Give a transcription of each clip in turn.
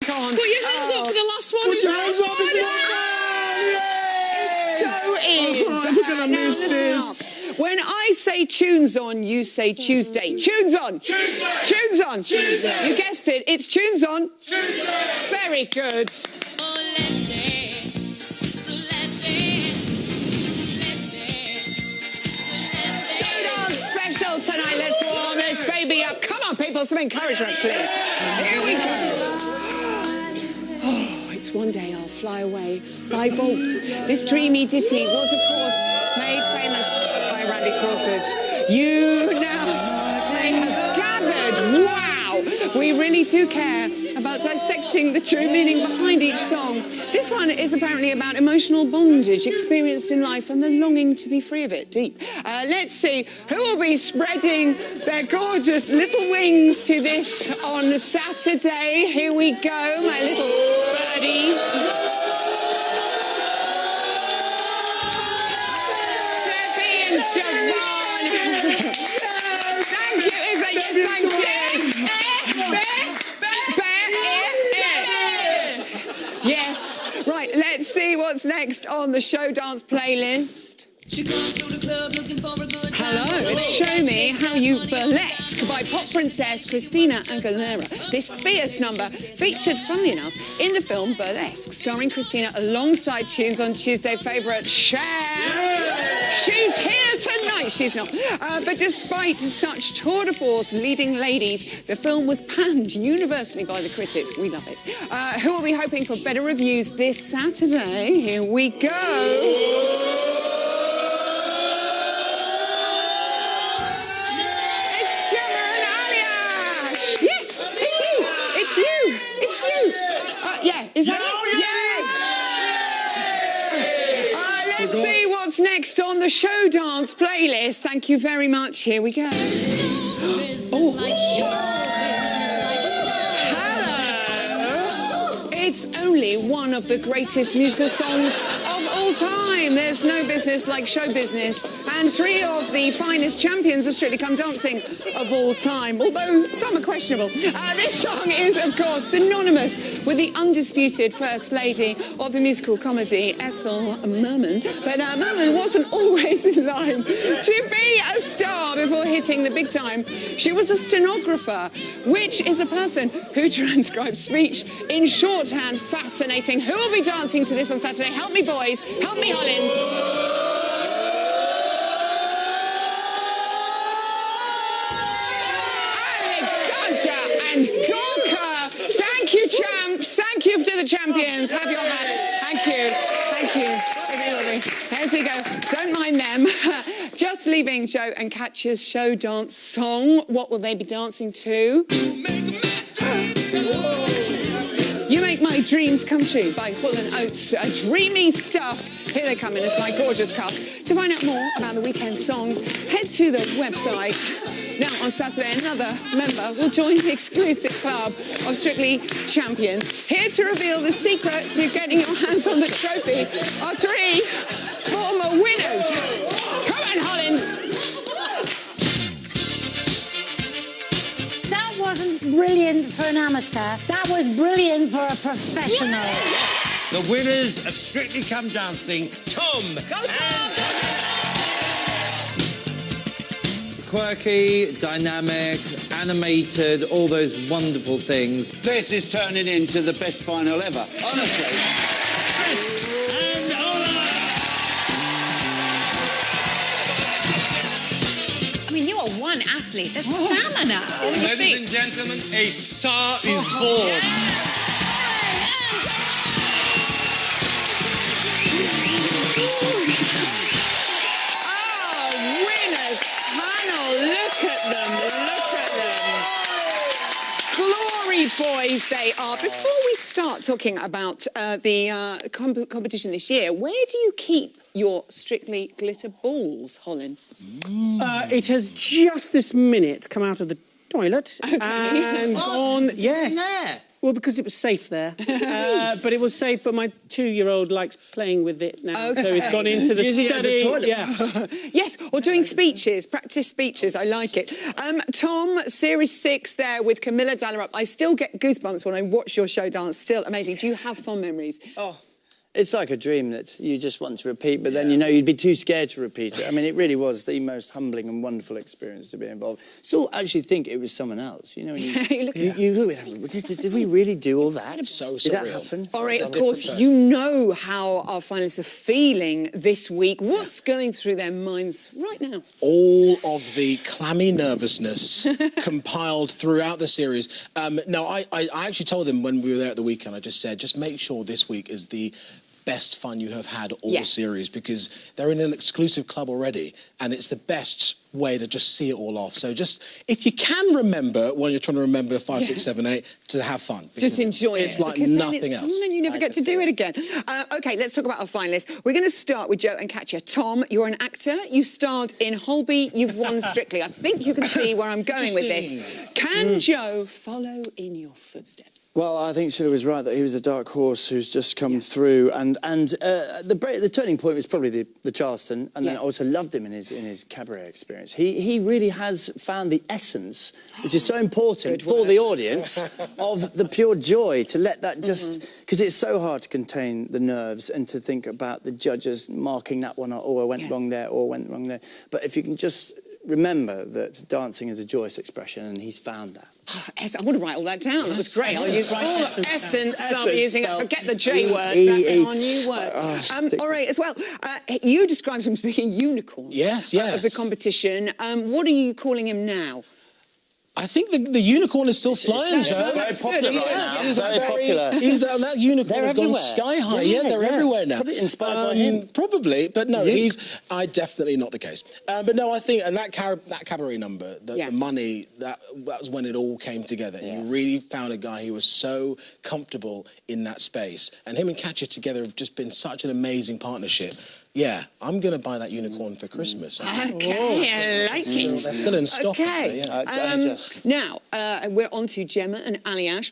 back on. Put your hands up for the last one. Put your hands up, it's not So is. we're gonna miss this. When I say tunes on, you say Tuesday. Tunes on. Tuesday. Tunes on. Tuesday. You guessed it. It's tunes on. Tuesday. Very good. Showdance special tonight. Let's warm this baby up. Come on, people. Some encouragement, please. Here we go. Oh, it's one day I'll fly away by volts. This dreamy ditty was, of course, made famous by Randy Crawford. You know they have gathered. Wow! We really do care about dissecting the true meaning behind each song. This one is apparently about emotional bondage experienced in life and the longing to be free of it. Deep. Let's see who will be spreading their gorgeous little wings to this on Saturday. Here we go, my little birdies. Debbie and Siobhan. Thank you. Is that yes, thank you. Yes. Right, let's see what's next on the Show Dance playlist. Hello, it's Show Me How You Burlesque by pop princess Christina Aguilera. This fierce number featured, funnily enough, in the film Burlesque, starring Christina alongside Tunes on Tuesday favourite Cher. She's here tonight. She's not. But despite such tour de force leading ladies, the film was panned universally by the critics. We love it. Who will be hoping for better reviews this Saturday? Here we go. Yeah, is that it? Yes! Let's see what's next on the Show Dance playlist. Thank you very much. Here we go. Oh. Hello. It's only one of the greatest musical songs of all time. There's no business like show business. And three of the finest champions of Strictly Come Dancing of all time, although some are questionable. This song is, of course, synonymous with the undisputed First Lady of the musical comedy, Ethel Merman. But Merman wasn't always in line to be a star before hitting the big time. She was a stenographer, which is a person who transcribes speech in shorthand. Fascinating. Who will be dancing to this on Saturday? Help me, boys. Help me, Hollins. And Gorka. Thank you, champs. Thank you to the champions. Have your hat. Thank you. Thank you. There's you go. Don't mind them. Just leaving Joe and Katya's Show Dance song. What will they be dancing to? You Make My Dreams Come True by Full & Oates. Dreamy stuff. Here they come in as my gorgeous cast. To find out more about the weekend songs, head to the website. Now, on Saturday, another member will join the exclusive club of Strictly Champions. Here to reveal the secret to getting your hands on the trophy are three former winners. Come on, Hollins. That wasn't brilliant for an amateur. That was brilliant for a professional. The winners of Strictly Come Dancing, Tom. Go, Tom. Quirky, dynamic, animated, all those wonderful things. This is turning into the best final ever, honestly. Chris and Ola. I mean, you are one athlete. There's stamina. Ladies and gentlemen, a star is born. Boys, they are. Before we start talking about the competition this year, where do you keep your Strictly glitter balls, Holland? It has just this minute come out of the toilet and gone. Yes. Well, because it was safe there. But it was safe, but my 2-year-old likes playing with it now. Okay. So it's gone into the Using it as a study. toilet. Yeah. Yes, or doing speeches, practice speeches. I like it. Tom, Series 6 there with Camilla Dallerup. I still get goosebumps when I watch your show dance. Still amazing. Do you have fond memories? Oh, it's like a dream that you just want to repeat, but then, you know, you'd be too scared to repeat it. I mean, it really was the most humbling and wonderful experience to be involved. Still actually think it was someone else, you know. When did we really do all that? So Did that surreal. happen? All right, of course, you know how our finalists are feeling this week. What's going through their minds right now? All of the clammy nervousness compiled throughout the series. No, I actually told them when we were there at the weekend, I just said, just make sure this week is the best fun you have had all series, because they're in an exclusive club already and it's the best way to just see it all off. So just, if you can remember when you're trying to remember 5, 6, 7, 8, to have fun. Just enjoy it. It's like because nothing then it's else. fun and you never get to do it again. OK, let's talk about our finalists. We're going to start with Joe and Katya. Tom, you're an actor. You starred in Holby. You've won Strictly. I think you can see where I'm going with this. Can Joe follow in your footsteps? Well, I think Sheila was right that he was a dark horse who's just come through, and the turning point was probably the Charleston, and then I also loved him in his cabaret experience. He really has found the essence, which is so important for the audience, of the pure joy, to let that just, because it's so hard to contain the nerves and to think about the judges marking that one, or went wrong there, or went wrong there. But if you can just remember that dancing is a joyous expression, and he's found that. I want to write all that down. That was great. I'll use all essence. I'm using it. Forget the J word. That's our new word. All right, as well. You described him as being a unicorn. Yes. Of the competition. What are you calling him now? I think the unicorn is still flying, Joe. Very popular right now. Very popular. That unicorn has gone everywhere. sky high. Yeah, They're everywhere now. Probably inspired by him. Probably, but no, definitely not the case. But no, I think, and that cabaret number, the money, that was when it all came together. You really found a guy who was so comfortable in that space. And him and Katya together have just been such an amazing partnership. Yeah, I'm going to buy that unicorn for Christmas. Okay, I like it. They're still in stock. Okay. Now, we're on to Gemma and Aliash.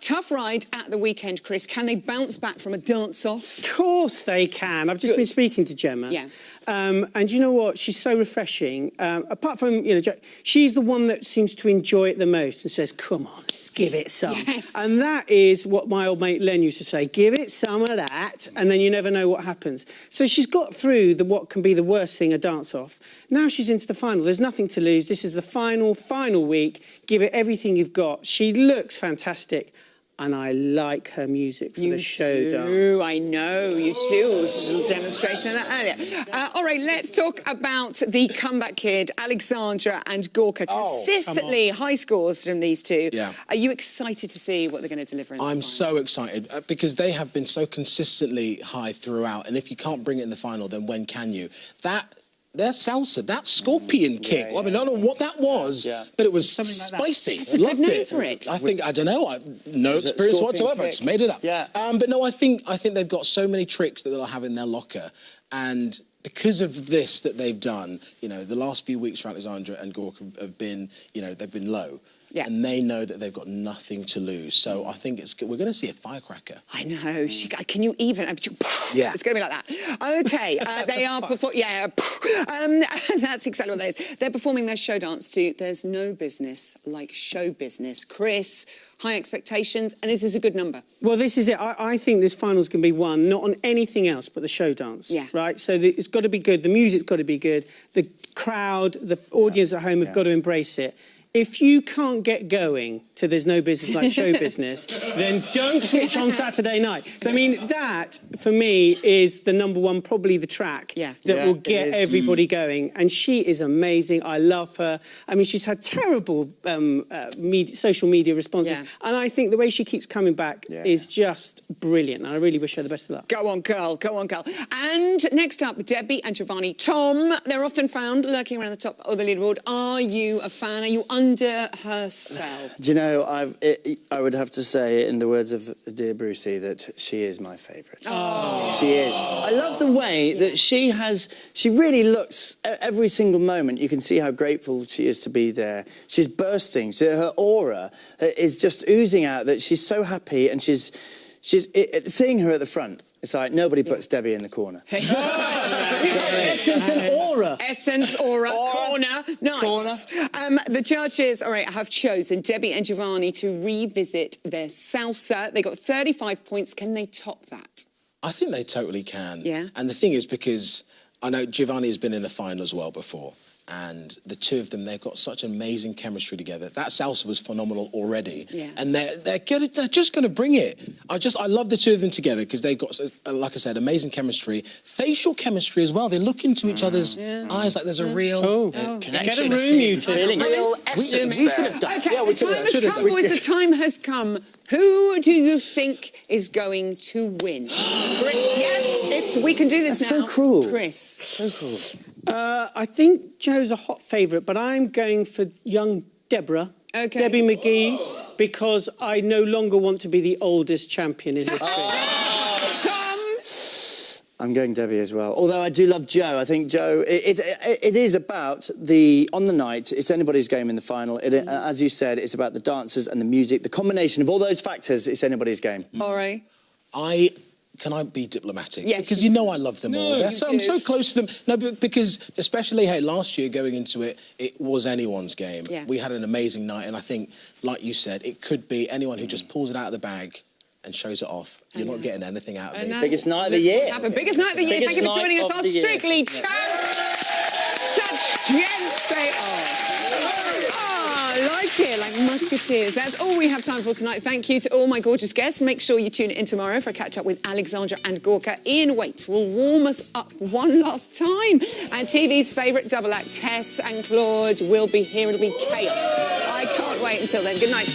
Tough ride at the weekend, Chris. Can they bounce back from a dance-off? Of course they can. I've just been speaking to Gemma. Yeah. And you know what? She's so refreshing. Apart from, you know, she's the one that seems to enjoy it the most and says, come on, let's give it some. Yes. And that is what my old mate Len used to say, give it some of that, and then you never know what happens. So she's got through what can be the worst thing, a dance-off. Now she's into the final. There's nothing to lose. This is the final week. Give it everything you've got. She looks fantastic. And I like her music for the show dance. I know, you do. Demonstrating that earlier. All right, let's talk about the comeback kid, Alexandra and Gorka. Consistently high scores from these two. Yeah. Are you excited to see what they're going to deliver in the final? I'm so excited because they have been so consistently high throughout. And if you can't bring it in the final, then when can you? Their salsa, that scorpion kick. I mean, I don't know what that was, but it was spicy. It's a good name for it. I don't know. No experience whatsoever. I just made it up. Yeah. But no, I think they've got so many tricks that they'll have in their locker, and because of this that they've done, you know, the last few weeks for Alexandra and Gorka have been, you know, they've been low. Yeah. And they know that they've got nothing to lose. So I think we're going to see a firecracker. I know. Can you even? Yeah. It's going to be like that. OK, they are performing. Yeah. That's exactly what that is. They're performing their show dance to There's No Business Like Show Business. Chris, high expectations, and this is a good number. Well, this is it. I think this final's going to be won, not on anything else but the show dance. Yeah. Right? So it's got to be good. The music's got to be good. The crowd, the audience at home have got to embrace it. If you can't get going to There's No Business Like Show Business, then don't switch on Saturday night. So, I mean, that, for me, is the number one, probably the track that will get everybody going. And she is amazing. I love her. I mean, she's had terrible social media responses. And I think the way she keeps coming back is just brilliant. And I really wish her the best of luck. Go on, girl. Go on, girl. And next up, Debbie and Giovanni. Tom, they're often found lurking around the top of the leaderboard. Are you a fan? Are you under her spell? Do you know, I would have to say, in the words of dear Brucey, that she is my favourite. Oh. She is. I love the way that she really looks, every single moment, you can see how grateful she is to be there. She's bursting. Her aura is just oozing out that she's so happy, and seeing her at the front, it's like nobody puts Debbie in the corner. Essence and aura. Essence, aura, corner. Nice. The judges, all right, have chosen Debbie and Giovanni to revisit their salsa. They got 35 points. Can they top that? I think they totally can. Yeah. And the thing is, because I know Giovanni has been in the final as well before, and the two of them, they've got such amazing chemistry together. That salsa was phenomenal already. Yeah. And they're just going to bring it. I love the two of them together because they've got, like I said, amazing chemistry. Facial chemistry as well. They look into each other's eyes like there's a real connection. Get a room, you two. There's a real essence there. Okay, Yeah, we the time has come, boys. The time has come. Who do you think is going to win? Yes, we can do this That's now. so cruel. Chris. So cool. I think Joe's a hot favourite, but I'm going for young Deborah. Okay. Debbie McGee, because I no longer want to be the oldest champion in history. Tom? I'm going Debbie as well. Although I do love Joe. I think Joe, it is about on the night, it's anybody's game in the final. As you said, it's about the dancers and the music. The combination of all those factors, it's anybody's game. All right. Can I be diplomatic? Yes. Because you know I love them all. I'm so close to them. No, but because especially, last year going into it, it was anyone's game. Yeah. We had an amazing night, and I think, like you said, it could be anyone who just pulls it out of the bag and shows it off. You're not getting anything out of me. Biggest night of the year. Have a biggest night of the year. Thank you for joining us on Strictly Champs. Such gents they are. I like it, like musketeers. That's all we have time for tonight. Thank you to all my gorgeous guests. Make sure you tune in tomorrow for a catch-up with Alexandra and Gorka. Ian Waite will warm us up one last time. And TV's favourite double act, Tess and Claude, will be here. It'll be chaos. I can't wait until then. Good night.